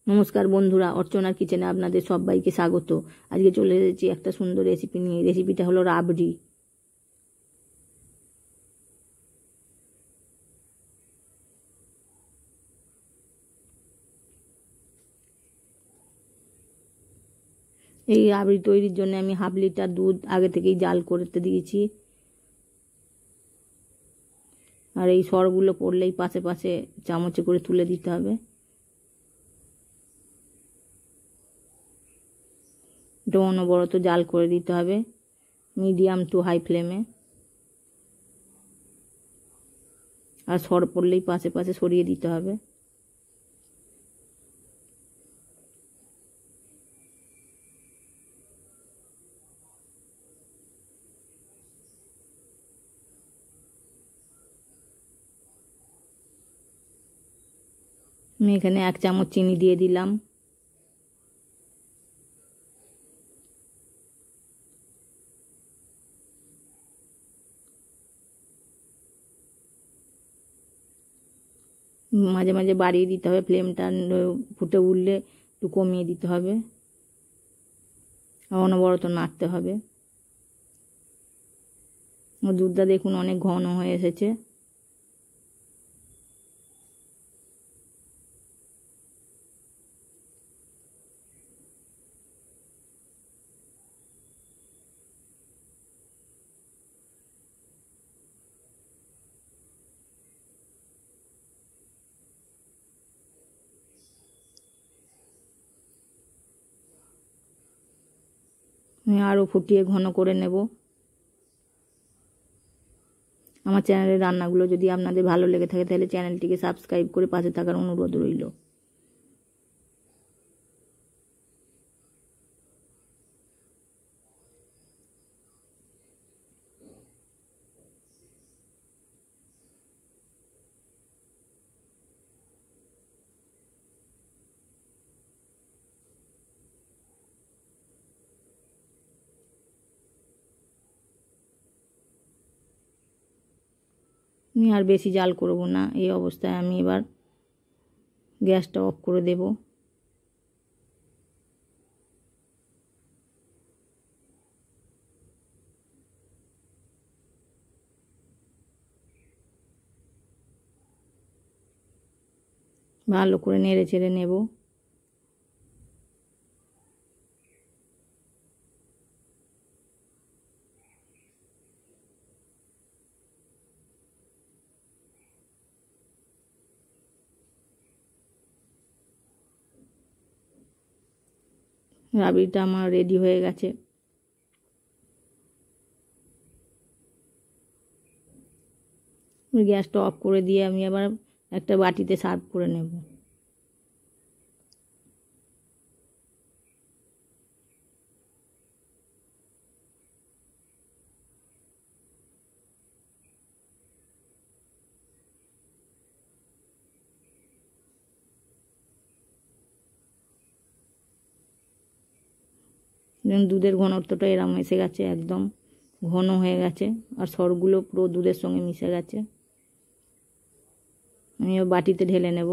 নমস্কার বন্ধুরা, অর্চনার কিচেনে আপনাদের সবাইকে স্বাগত। আজকে চলে এসেছি একটা সুন্দর রেসিপি নিয়ে। রেসিপিটা হলো রাবড়ি। এই রাবড়ি তৈরির জন্য আমি 1/2 লিটার দুধ আগে থেকেই জাল করতে দিয়েছি। আর এই সরগুলো পড়লেই পাশে পাশে চামচে করে তুলে দিতে হবে। এটা অনবরত জাল করে দিতে হবে, মিডিয়াম টু হাই ফ্লেমে। আর সর পড়লেই পাশে পাশে সরিয়ে দিতে হবে। আমি এখানে 1 চামচ চিনি দিয়ে দিলাম। মাঝে মাঝে বাড়িয়ে দিতে হবে, ফ্লেমটা ফুটে উঠলে একটু কমিয়ে দিতে হবে। অনবরত নাড়তে হবে। দুধটা দেখুন অনেক ঘন হয়ে এসেছে। আমি আরও ফুটিয়ে ঘন করে নেব। আমার চ্যানেলের রান্নাগুলো যদি আপনাদের ভালো লেগে থাকে তাহলে চ্যানেলটিকে সাবস্ক্রাইব করে পাশে থাকার অনুরোধ রইল। আমি আর বেশি জাল করব না। এই অবস্থায় আমি এবার গ্যাসটা অফ করে দেব। ভালো করে নেড়ে চেড়ে নেব। রাবড়িটা আমার রেডি হয়ে গেছে। গ্যাসটা অফ করে দিয়ে আমি আবার একটা বাটিতে সার্ভ করে নেব। দুধের ঘনত্বটা এরম এসে গেছে, একদম ঘন হয়ে গেছে। আর সরগুলো পুরো দুধের সঙ্গে মিশে গেছে। আমি বাটিতে ঢেলে নেব।